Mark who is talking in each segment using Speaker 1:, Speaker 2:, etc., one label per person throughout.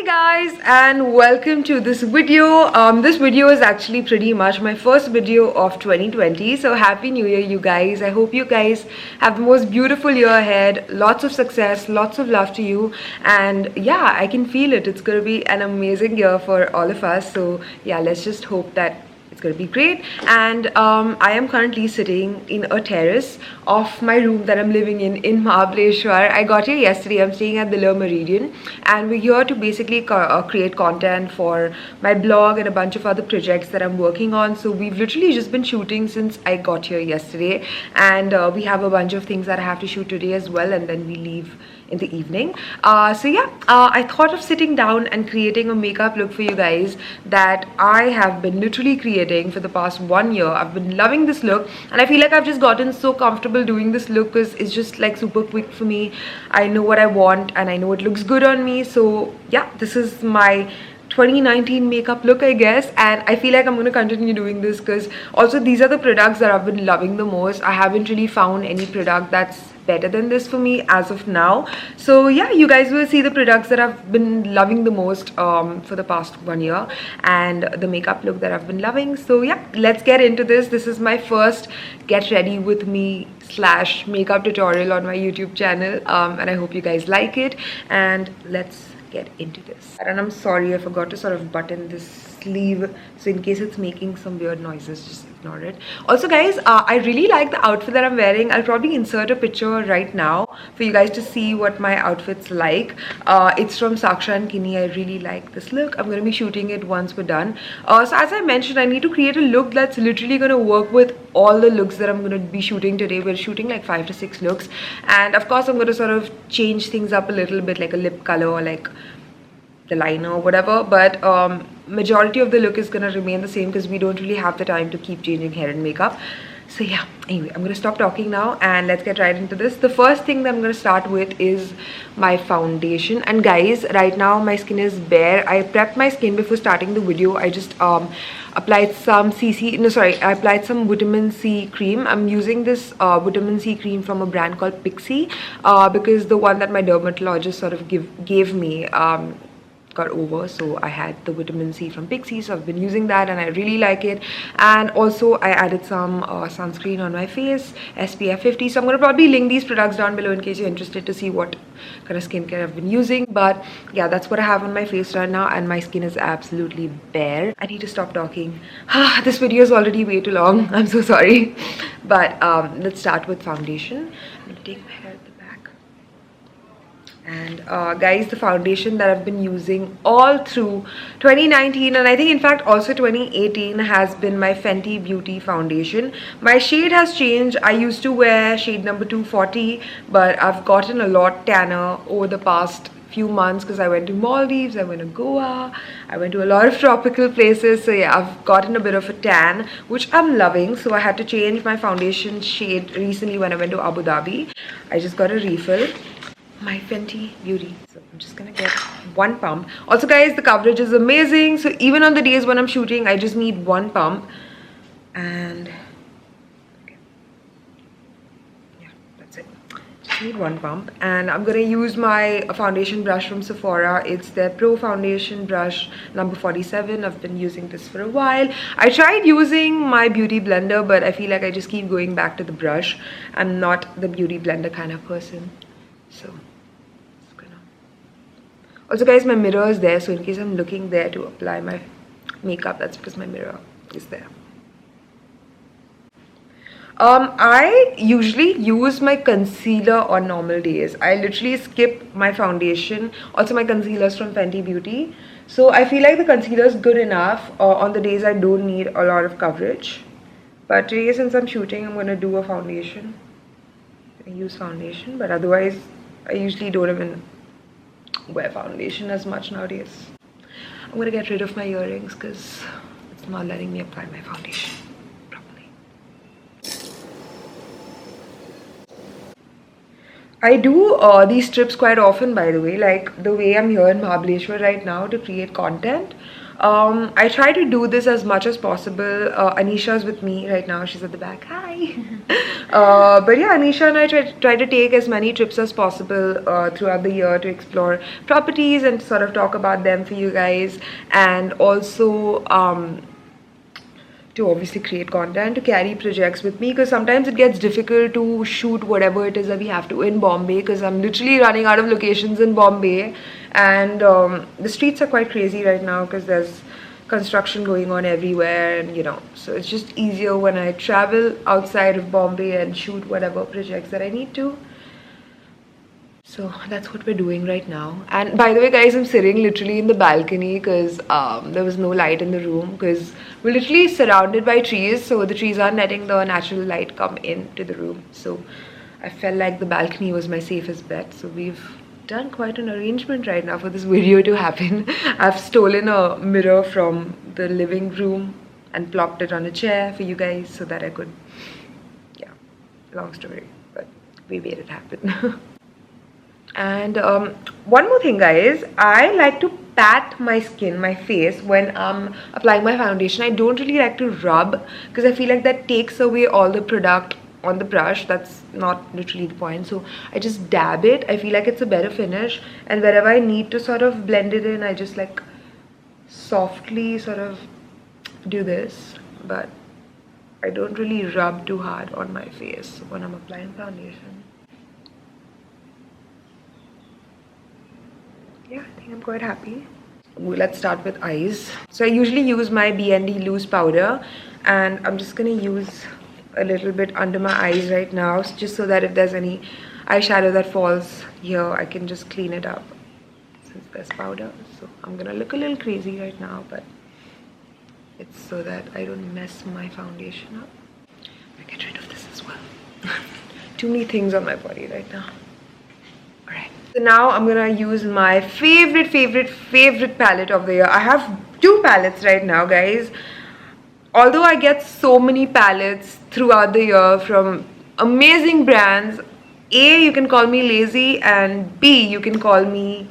Speaker 1: Hey guys, and welcome to this video. This video is actually pretty much my first video of 2020. So happy new year you guys. I hope you guys have the most beautiful year ahead. Lots of success, lots of love to you. And yeah, I can feel it. It's going to be an amazing year for all of us. So yeah, let's just hope that it's going to be great. And I am currently sitting in a terrace of my room that I'm living in Mahabaleshwar. I got here yesterday. I'm staying at the Le Meridian, and we're here to basically create content for my blog and a bunch of other projects that I'm working on. So we've literally just been shooting since I got here yesterday, and we have a bunch of things that I have to shoot today as well, and then we leave in the evening. So yeah, I thought of sitting down and creating a makeup look for you guys that I have been literally creating for the past 1 year. I've been loving this look, and I feel like I've just gotten so comfortable doing this look because it's just like super quick for me. I know what I want and I know it looks good on me. So yeah, this is my 2019 makeup look, I guess, and I feel like I'm going to continue doing this because also these are the products that I've been loving the most. I haven't really found any product that's better than this for me as of now. So yeah, you guys will see the products that I've been loving the most for the past 1 year and the makeup look that I've been loving. So yeah, let's get into this. This is my first get ready with me / makeup tutorial on my YouTube channel, and I hope you guys like it, and let's get into this. And I'm sorry, I forgot to sort of button this sleeve, so in case it's making some weird noises, just ignore it. Also guys, I really like the outfit that I'm wearing. I'll probably insert a picture right now for you guys to see what my outfit's like. It's from Saksha and Kini. I really like this look. I'm going to be shooting it once we're done. So as I mentioned, I need to create a look that's literally going to work with all the looks that I'm going to be shooting today. We're shooting like 5 to 6 looks, and of course I'm going to sort of change things up a little bit, like a lip color or like the liner or whatever, but majority of the look is gonna remain the same because we don't really have the time to keep changing hair and makeup. So yeah, anyway, I'm gonna stop talking now and let's get right into this. The first thing that I'm gonna start with is my foundation. And guys, right now my skin is bare. I prepped my skin before starting the video. I just applied some I applied some vitamin C cream. I'm using this vitamin C cream from a brand called Pixie because the one that my dermatologist sort of gave me got over, so I had the vitamin C from Pixie, so I've been using that and I really like it. And also I added some sunscreen on my face, SPF 50. So I'm going to probably link these products down below in case you're interested to see what kind of skincare I've been using. But yeah, that's what I have on my face right now, and my skin is absolutely bare. I need to stop talking. This video is already way too long. I'm so sorry. But let's start with foundation. I'm going to take my hair at the back. And guys, the foundation that I've been using all through 2019 and I think in fact also 2018 has been my Fenty Beauty foundation. My shade has changed. I used to wear shade number 240, but I've gotten a lot tanner over the past few months because I went to Maldives, I went to Goa, I went to a lot of tropical places. So yeah, I've gotten a bit of a tan, which I'm loving. So I had to change my foundation shade recently when I went to Abu Dhabi. I just got a refill. My Fenty Beauty. So I'm just gonna get one pump. Also guys, the coverage is amazing. So even on the days when I'm shooting, I just need one pump. And okay. Yeah, that's it. Just need one pump. And I'm gonna use my foundation brush from Sephora. It's their Pro Foundation brush number 47. I've been using this for a while. I tried using my beauty blender, but I feel like I just keep going back to the brush. I'm not the beauty blender kind of person. So also guys, my mirror is there, so in case I'm looking there to apply my makeup, that's because my mirror is there. I usually use my concealer on normal days. I literally skip my foundation. Also my concealer is from Fenty Beauty, so I feel like the concealer is good enough on the days I don't need a lot of coverage. But today, since I'm shooting, I'm going to do a foundation. I use foundation, but otherwise I usually don't even wear foundation as much nowadays. I'm gonna get rid of my earrings because it's not letting me apply my foundation properly. I do these trips quite often, by the way. Like the way I'm here in Mahabaleshwar right now to create content, I try to do this as much as possible. Anisha's with me right now. She's at the back. Hi. But yeah, Anisha and I try to take as many trips as possible throughout the year to explore properties and sort of talk about them for you guys. And also to obviously create content, to carry projects with me, because sometimes it gets difficult to shoot whatever it is that we have to in Bombay, because I'm literally running out of locations in Bombay. And the streets are quite crazy right now because there's construction going on everywhere, and you know, so it's just easier when I travel outside of Bombay and shoot whatever projects that I need to. So that's what we're doing right now. And by the way, guys, I'm sitting literally in the balcony because there was no light in the room, because we're literally surrounded by trees, so the trees aren't letting the natural light come into the room. So I felt like the balcony was my safest bet. So we've done quite an arrangement right now for this video to happen. I've stolen a mirror from the living room and plopped it on a chair for you guys so that I could, yeah, long story, but we made it happen. And one more thing, guys, I like to pat my skin, my face, when I'm applying my foundation. I don't really like to rub, because I feel like that takes away all the product on the brush. That's not literally the point. So I just dab it. I feel like it's a better finish, and wherever I need to sort of blend it in, I just like softly sort of do this, but I don't really rub too hard on my face when I'm applying foundation. Yeah, I think I'm quite happy. Let's start with eyes. So I usually use my BND loose powder, and I'm just gonna use a little bit under my eyes right now, just so that if there's any eyeshadow that falls here, I can just clean it up since there's powder. So I'm gonna look a little crazy right now, but it's so that I don't mess my foundation up. I'll get rid of this as well. Too many things on my body right now. Alright. So now I'm gonna use my favorite palette of the year. I have two palettes right now, guys. Although I get so many palettes throughout the year from amazing brands, A, you can call me lazy, and B, you can call me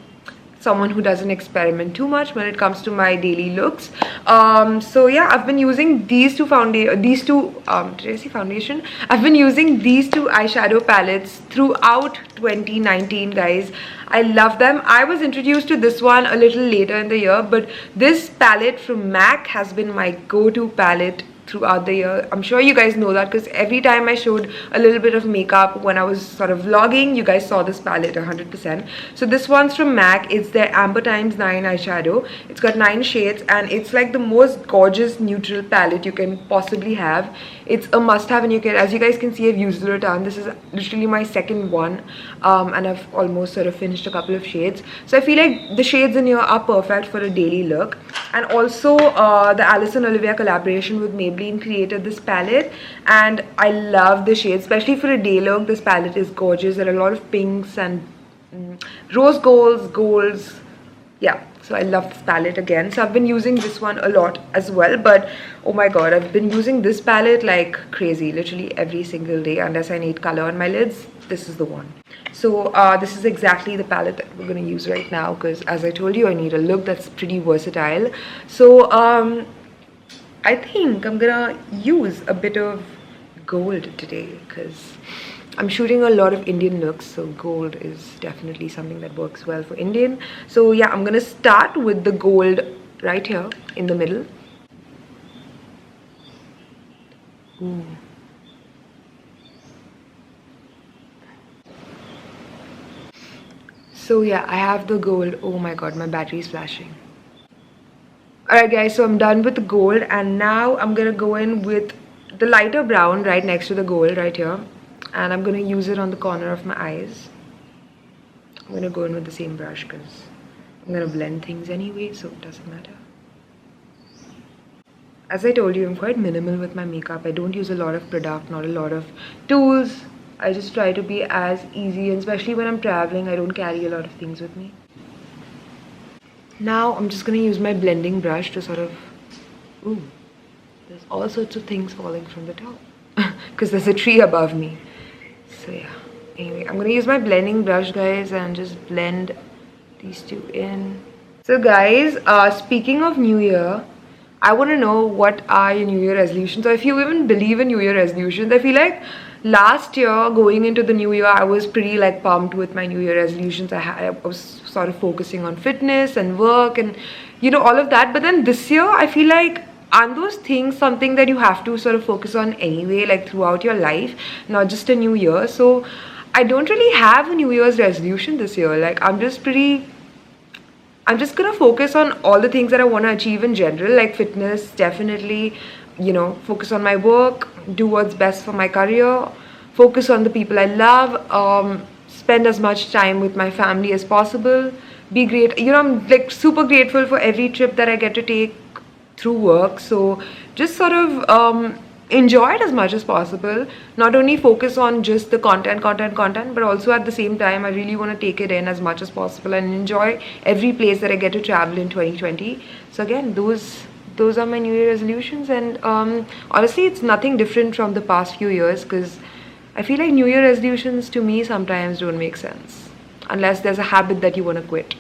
Speaker 1: someone who doesn't experiment too much when it comes to my daily looks. So yeah, I've been using these two did I say foundation? I've been using these two eyeshadow palettes throughout 2019, guys. I love them. I was introduced to this one a little later in the year, but this palette from MAC has been my go-to palette throughout the year. I'm sure you guys know that, because every time I showed a little bit of makeup when I was sort of vlogging, you guys saw this palette 100%. So this one's from MAC. It's their Amber Times 9 eyeshadow. It's got 9 shades, and it's like the most gorgeous neutral palette you can possibly have. It's a must-have, and as you guys can see, I've used it a ton. This is literally my second one, and I've almost sort of finished a couple of shades. So I feel like the shades in here are perfect for a daily look. And also the Alison Olivia collaboration with Maybelline created this palette, and I love the shades, especially for a day look. This palette is gorgeous. There are a lot of pinks and rose golds. Yeah, so I love this palette again. So I've been using this one a lot as well, but oh my god, I've been using this palette like crazy, literally every single day. Unless I need color on my lids, this is the one. So this is exactly the palette that we're going to use right now, because as I told you, I need a look that's pretty versatile. So I think I'm gonna use a bit of gold today, because I'm shooting a lot of Indian looks, so gold is definitely something that works well for Indian. So yeah, I'm gonna start with the gold right here in the middle. Ooh. So yeah, I have the gold. Oh my god, my battery is flashing. Alright guys, so I'm done with the gold, and now I'm gonna go in with the lighter brown right next to the gold right here, and I'm gonna use it on the corner of my eyes. I'm gonna go in with the same brush because I'm gonna blend things anyway, so it doesn't matter. As I told you, I'm quite minimal with my makeup. I don't use a lot of product, not a lot of tools. I just try to be as easy, and especially when I'm traveling, I don't carry a lot of things with me. Now I'm just gonna use my blending brush to sort of, ooh, there's all sorts of things falling from the top because there's a tree above me. So yeah, anyway, I'm gonna use my blending brush, guys, and just blend these two in. So guys, speaking of New Year, I want to know what are your New Year resolutions, or if you even believe in New Year resolutions. I feel like last year, going into the new year, I was pretty like pumped with my New Year resolutions. I was sort of focusing on fitness and work and all of that. But then this year, I feel like, aren't those things something that you have to sort of focus on anyway, like throughout your life, not just a new year? So I don't really have a New Year's resolution this year. Like I'm just gonna focus on all the things that I want to achieve in general, like fitness, definitely, focus on my work, do what's best for my career, focus on the people I love, spend as much time with my family as possible, be great. I'm like super grateful for every trip that I get to take through work. So just sort of enjoy it as much as possible, not only focus on just the content, but also at the same time I really want to take it in as much as possible and enjoy every place that I get to travel in 2020. So again, those are my New Year resolutions, and honestly it's nothing different from the past few years, because I feel like New Year resolutions to me sometimes don't make sense unless there's a habit that you want to quit.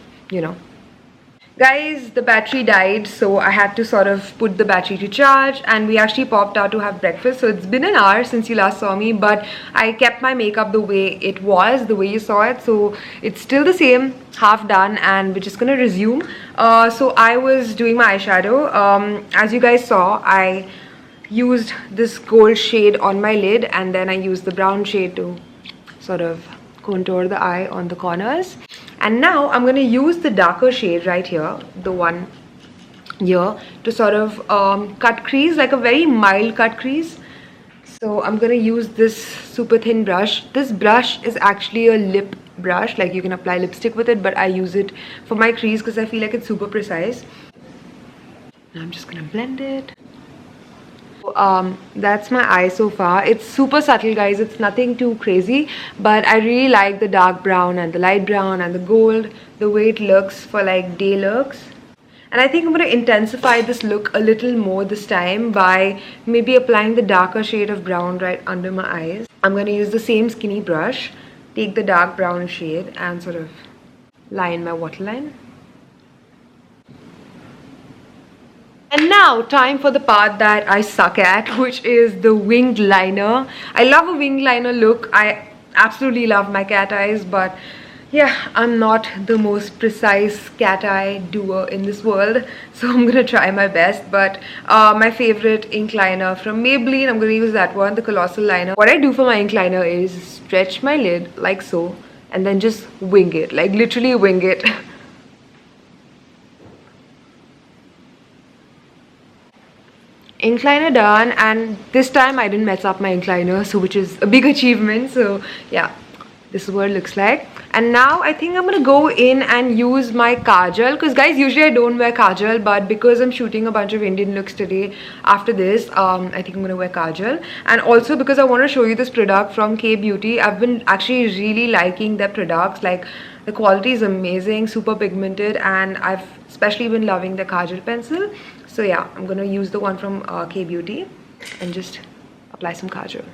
Speaker 1: Guys, the battery died, so I had to sort of put the battery to charge, and we actually popped out to have breakfast. So it's been an hour since you last saw me, but I kept my makeup the way it was, the way you saw it. So it's still the same, half done, and we're just gonna resume. So I was doing my eyeshadow. As you guys saw, I used this gold shade on my lid, and then I used the brown shade to sort of contour the eye on the corners. And now I'm going to use the darker shade right here, the one here, to sort of cut crease, like a very mild cut crease. So I'm going to use this super thin brush. This brush is actually a lip brush, like you can apply lipstick with it, but I use it for my crease because I feel like it's super precise. Now I'm just going to blend it. That's my eye so far. It's super subtle, guys. It's nothing too crazy, but I really like the dark brown and the light brown and the gold, the way it looks for like day looks. And I think I'm going to intensify this look a little more this time by maybe applying the darker shade of brown right under my eyes. I'm going to use the same skinny brush, take the dark brown shade and sort of line my waterline. And now, time for the part that I suck at, which is the winged liner. I love a winged liner look. I absolutely love my cat eyes, but yeah, I'm not the most precise cat eye doer in this world, so I'm gonna try my best. But my favorite ink liner from Maybelline, I'm gonna use that one, the Colossal Liner. What I do for my ink liner is stretch my lid like so, and then just wing it, like literally wing it. Ink liner done, and this time I didn't mess up my ink liner, so which is a big achievement. So yeah, this is what it looks like. And now I think I'm gonna go in and use my kajal, because guys, usually I don't wear kajal, but because I'm shooting a bunch of Indian looks today after this, I think I'm gonna wear kajal. And also because I want to show you this product from K Beauty. I've been actually really liking their products. Like, the quality is amazing, super pigmented, and I've especially been loving the kajal pencil. So yeah, I'm gonna use the one from K Beauty and just apply some kajal.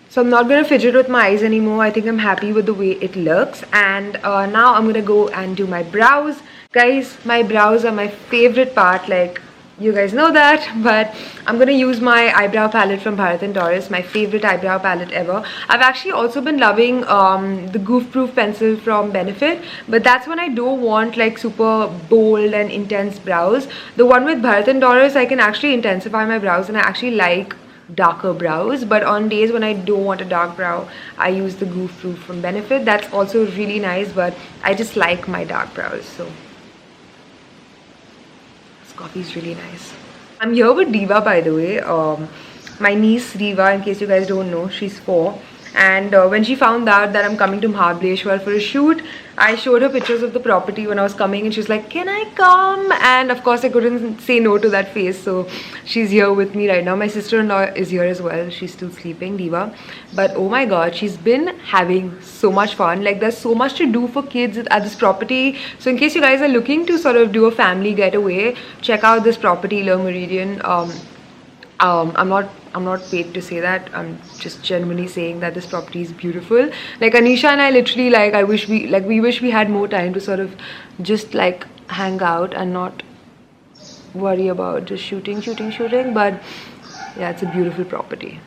Speaker 1: So I'm not gonna fidget with my eyes anymore. I think I'm happy with the way it looks. And now I'm gonna go and do my brows. Guys, my brows are my favorite part, like you guys know that, but I'm gonna use my eyebrow palette from Bharat and Doris, my favorite eyebrow palette ever. I've actually also been loving the Goof Proof pencil from Benefit, but that's when I don't want like super bold and intense brows. The one with Bharat and Doris, I can actually intensify my brows, and I actually like darker brows. But on days when I don't want a dark brow, I use the Goof Proof from Benefit. That's also really nice, but I just like my dark brows. So coffee is really nice. I'm here with Diva, by the way. My niece Diva, in case you guys don't know, she's 4. And when she found out that I'm coming to Mahabaleshwar for a shoot, I showed her pictures of the property when I was coming, and she was like, "Can I come?" And of course I couldn't say no to that face, so she's here with me right now. My sister-in-law is here as well. She's still sleeping, Diva. But oh my god, she's been having so much fun. Like, there's so much to do for kids at this property. So in case you guys are looking to sort of do a family getaway, check out this property, Le Meridian. I'm not I'm not paid to say that. I'm just genuinely saying that this property is beautiful. Like Anisha and I literally, like, we wish we had more time to sort of just like hang out and not worry about just shooting. But yeah, it's a beautiful property.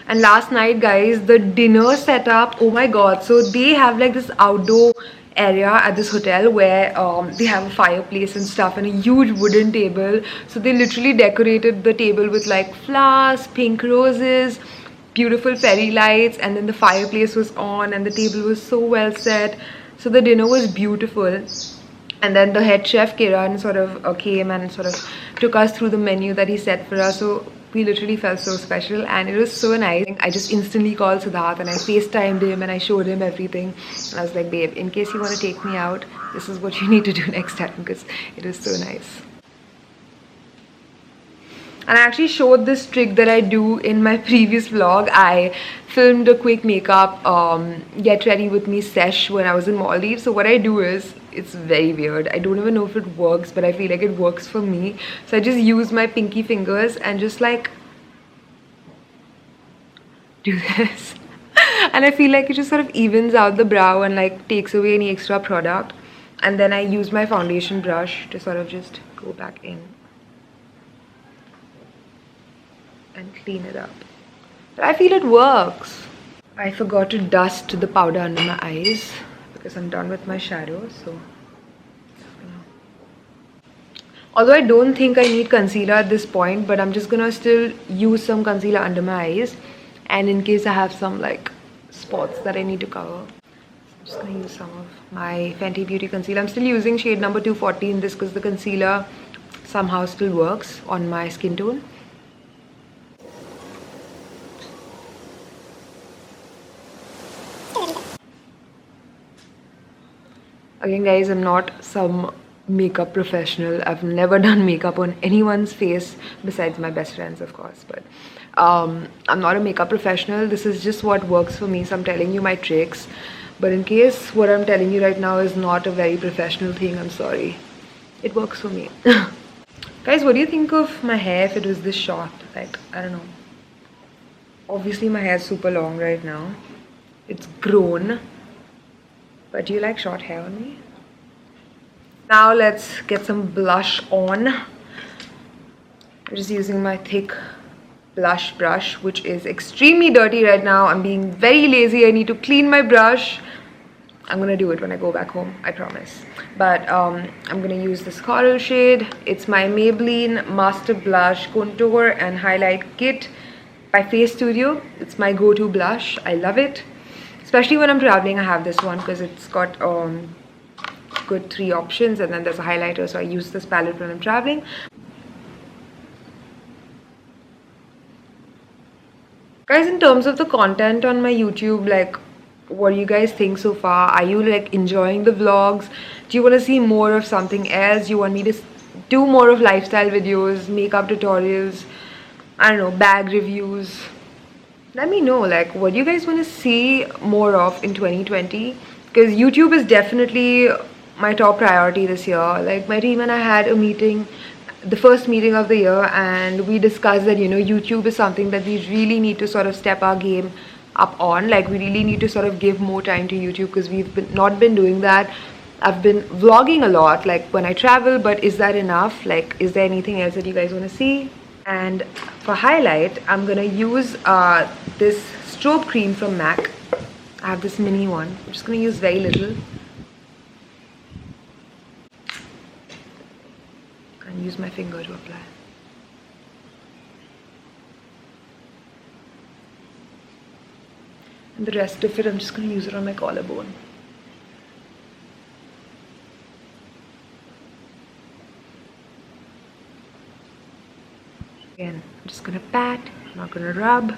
Speaker 1: And last night, guys, the dinner setup, oh my god. So they have like this outdoor area at this hotel where they have a fireplace and stuff and a huge wooden table. So they literally decorated the table with like flowers, pink roses, beautiful fairy lights, and then the fireplace was on and the table was so well set. So the dinner was beautiful. And then the head chef Kiran sort of came and sort of took us through the menu that he set for us. So we literally felt so special and it was so nice. I just instantly called Siddharth and I FaceTimed him and I showed him everything. And I was like, babe, in case you want to take me out, this is what you need to do next time, because it was so nice. And I actually showed this trick that I do in my previous vlog. I filmed a quick makeup get ready with me sesh when I was in Maldives. So what I do is, it's very weird, I don't even know if it works, but I feel like it works for me. So I just use my pinky fingers and just like do this and I feel like it just sort of evens out the brow and like takes away any extra product. And then I use my foundation brush to sort of just go back in and clean it up. But I feel it works. I forgot to dust the powder under my eyes because I'm done with my shadows. So although I don't think I need concealer at this point, but I'm just gonna still use some concealer under my eyes, and in case I have some like spots that I need to cover. I'm just gonna use some of my Fenty Beauty concealer. I'm still using shade number 240 in this because the concealer somehow still works on my skin tone. Again, guys, I'm not some makeup professional. I've never done makeup on anyone's face besides my best friends, of course, but I'm not a makeup professional. This is just what works for me, so I'm telling you my tricks. But in case what I'm telling you right now is not a very professional thing, I'm sorry. It works for me. Guys, what do you think of my hair if it was this short? Like, I don't know. Obviously my hair is super long right now. It's grown. But do you like short hair on me? Now let's get some blush on. I'm just using my thick blush brush, which is extremely dirty right now. I'm being very lazy. I need to clean my brush. I'm gonna do it when I go back home, I promise. But I'm gonna use this coral shade. It's my Maybelline Master Blush Contour and Highlight Kit by Face Studio. It's my go-to blush. I love it. Especially when I'm traveling, I have this one because it's got good 3 options, and then there's a highlighter, so I use this palette when I'm traveling. Guys, in terms of the content on my YouTube, like, what do you guys think so far? Are you like enjoying the vlogs? Do you want to see more of something else? Do you want me to do more of lifestyle videos, makeup tutorials, I don't know, bag reviews? Let me know, like, what do you guys want to see more of in 2020? Because YouTube is definitely my top priority this year. Like, my team and I had a meeting, the first meeting of the year, and we discussed that, you know, YouTube is something that we really need to sort of step our game up on. Like, we really need to sort of give more time to YouTube because we've not been doing that. I've been vlogging a lot, like when I travel, but is that enough? Like, is there anything else that you guys want to see? And for highlight, I'm gonna use this strobe cream from MAC. I have this mini one. I'm just gonna use very little and use my finger to apply. And the rest of it, I'm just gonna use it on my collarbone. Again, I'm just gonna pat, I'm not gonna rub.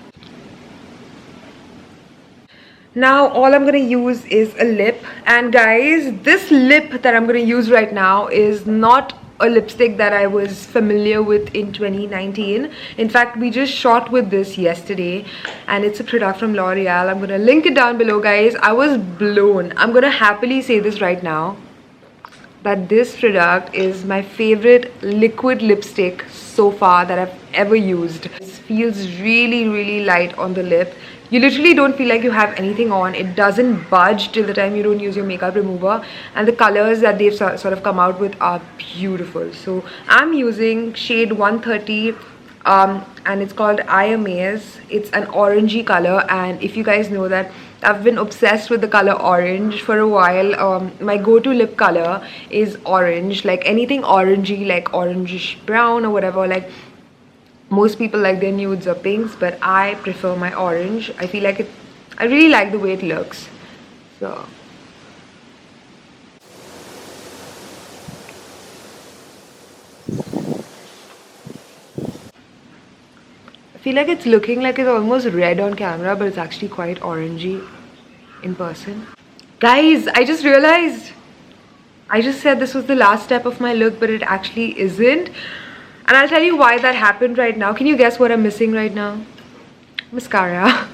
Speaker 1: Now all I'm gonna use is a lip, and guys, this lip that I'm gonna use right now is not a lipstick that I was familiar with in 2019. In fact, we just shot with this yesterday, and it's a product from L'Oreal. I'm gonna link it down below, guys. I was blown. I'm gonna happily say this right now. that this product is my favorite liquid lipstick so far that I've ever used. It feels really light on the lip. You literally don't feel like you have anything on. It doesn't budge till the time you don't use your makeup remover, and the colors that they've sort of come out with are beautiful. So I'm using shade 130, and it's called I Amaze. It's an orangey color, and if you guys know that I've been obsessed with the color orange for a while. My go-to lip color is orange, like anything orangey, like orangish brown or whatever. Like most people like their nudes or pinks, but I prefer my orange. I feel like I really like the way it looks. So I feel like it's looking like it's almost red on camera, but it's actually quite orangey in person. Guys, I just realized I just said this was the last step of my look, but it actually isn't. And I'll tell you why that happened right now. Can you guess what I'm missing right now? Mascara.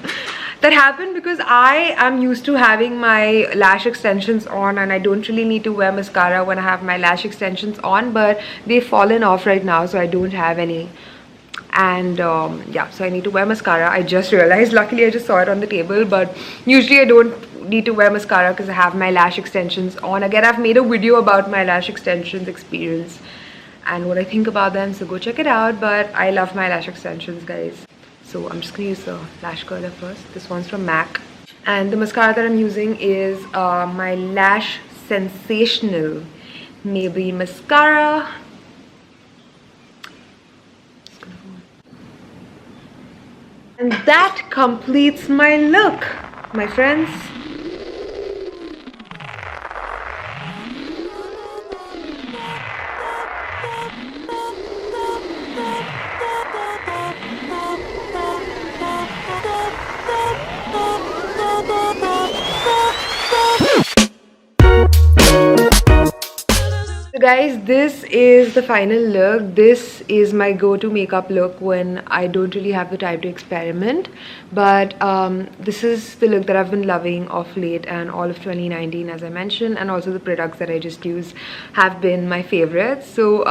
Speaker 1: That happened because I am used to having my lash extensions on, and I don't really need to wear mascara when I have my lash extensions on, but they've fallen off right now, so I don't have any. And yeah, so I need to wear mascara. I just realized, luckily I just saw it on the table, but usually I don't need to wear mascara because I have my lash extensions on. Again, I've made a video about my lash extensions experience and what I think about them, so go check it out. But I love my lash extensions, guys. So I'm just gonna use the lash curler first. This one's from MAC, and the mascara that I'm using is my Lash Sensational Maybelline mascara. And that completes my look, my friends. So guys, this is the final look. This is my go-to makeup look when I don't really have the time to experiment, but this is the look that I've been loving of late and all of 2019, as I mentioned, and also the products that I just used have been my favorites. So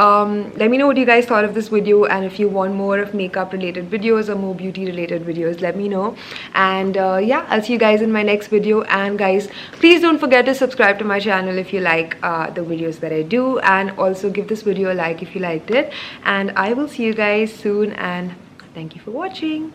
Speaker 1: let me know what you guys thought of this video, and if you want more of makeup related videos or more beauty related videos, let me know. And yeah, I'll see you guys in my next video. And guys, please don't forget to subscribe to my channel if you like the videos that I do, and also give this video a like if you liked it. And I will see you guys soon, and thank you for watching.